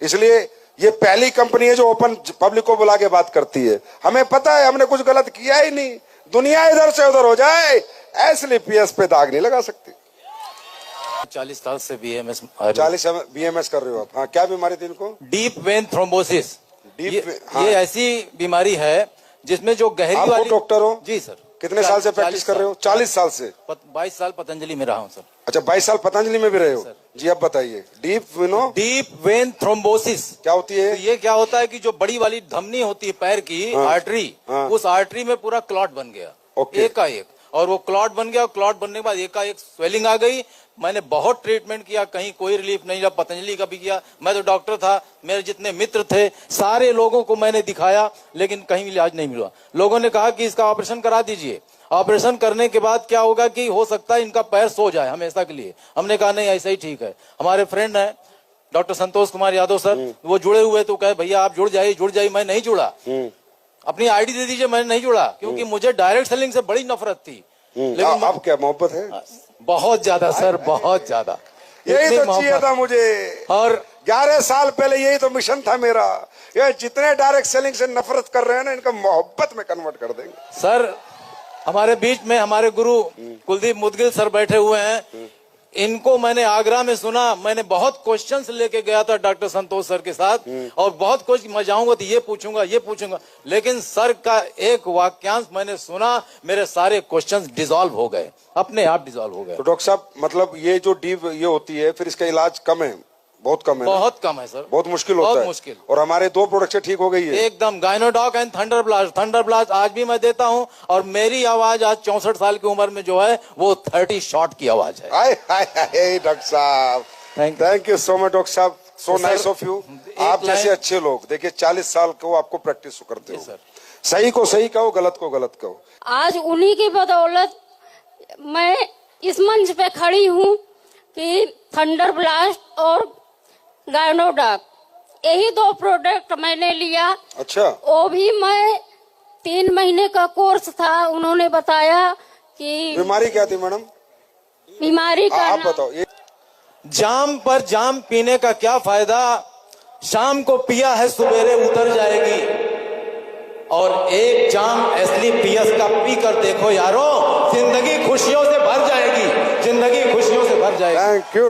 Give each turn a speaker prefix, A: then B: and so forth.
A: इसलिए ये पहली कंपनी है जो ओपन पब्लिक को बुला के बात करती है। हमें पता है हमने कुछ गलत किया ही नहीं, दुनिया इधर से उधर हो जाए ऐसे पीएस पे दाग नहीं लगा सकती।
B: 40 साल से बीएमएस
A: 40 बीएमएस कर रहे हो आप? हाँ, क्या बीमारी थी इनको?
B: Deep vein thrombosis.
A: हाँ।
B: ये ऐसी बीमारी है जिसमें जो गहरी
A: आप
B: वाली।
A: डॉक्टर हो?
B: जी सर।
A: कितने साल से प्रैक्टिस कर रहे हो? 40 साल से।
B: 22 साल पतंजलि में रहा हूँ सर।
A: अच्छा, 22 साल पतंजलि में भी रहे हो? जी, अब बताइए। डीप
B: वेन थ्रोम्बोसिस
A: क्या होती है?
B: तो ये क्या होता है कि जो बड़ी वाली धमनी होती है पैर की, आर्टरी, उस आर्टरी में पूरा क्लॉट बन गया एकाएक, और वो क्लॉट बन गया। क्लॉट बनने के बाद एकाएक स्वेलिंग आ गई। मैंने बहुत ट्रीटमेंट किया, कहीं कोई रिलीफ नहीं रहा। पतंजलि का भी किया, मैं तो डॉक्टर था, मेरे जितने मित्र थे सारे लोगों को मैंने दिखाया, लेकिन कहीं भी इलाज नहीं मिला। लोगों ने कहा कि इसका ऑपरेशन करा दीजिए। ऑपरेशन करने के बाद क्या होगा कि हो सकता है इनका पैर सो जाए हमेशा के लिए। हमने कहा नहीं, ऐसा ही ठीक है। हमारे फ्रेंड है डॉक्टर संतोष कुमार यादव सर, वो जुड़े हुए, तो कहे भैया आप जुड़ जाइए। मैं नहीं जुड़ा। अपनी आईडी दे दीजिए, मैंने नहीं जुड़ा, क्योंकि मुझे डायरेक्ट सेलिंग से बड़ी नफरत थी।
A: लेकिन अब क्या मोहब्बत है?
B: बहुत ज्यादा सर, बहुत ज्यादा।
A: यही तो चाहिए था मुझे।
B: और
A: 11 साल पहले यही तो मिशन था मेरा। ये जितने डायरेक्ट सेलिंग से नफरत कर रहे हैं ना, इनका मोहब्बत में कन्वर्ट कर देंगे।
B: सर, हमारे बीच में हमारे गुरु कुलदीप मुदगिल सर बैठे हुए हैं। इनको मैंने आगरा में सुना। मैंने बहुत क्वेश्चंस लेके गया था डॉक्टर संतोष सर के साथ, और बहुत कुछ मैं जाऊंगा तो ये पूछूंगा, लेकिन सर का एक वाक्यांश मैंने सुना, मेरे सारे क्वेश्चंस डिसॉल्व हो गए, अपने आप डिसॉल्व हो गए।
A: तो डॉक्टर साहब, मतलब ये जो डीप ये होती है, फिर इसका इलाज कम है? बहुत कम है?
B: बहुत कम है सर,
A: बहुत मुश्किल होता है।
B: बहुत मुश्किल।
A: और हमारे 2 प्रोडक्ट से ठीक हो गई है
B: एकदम। गायनोडॉक एंड थंडर ब्लास्ट आज भी मैं देता हूं, और मेरी आवाज आज 64 साल की उम्र में जो है वो 30 शॉट की आवाज है।
A: हाय डॉक्टर साहब, thank you so much doctor साहब, सो नाइस ऑफ यू। आप जैसे अच्छे लोग, देखिए 40 साल को आपको प्रैक्टिस करते हो सर। सही को सही कहो, गलत को गलत कहो।
C: आज उन्हीं की बदौलत मैं इस मंच पे खड़ी हूँ कि थंडर ब्लास्ट और गायनोडॉक, यही 2 प्रोडक्ट मैंने लिया।
A: अच्छा।
C: वो भी मैं 3 महीने का कोर्स था, उन्होंने बताया कि
A: बीमारी क्या थी मैडम?
C: बीमारी का
A: आप बताओ।
B: जाम पर जाम पीने का क्या फायदा, शाम को पिया है सवेरे उतर जाएगी। और एक जाम असली पीएस का पी कर देखो यारो, जिंदगी खुशियों से भर जाएगी, जिंदगी खुशियों से भर जाएगी।
A: Thank you.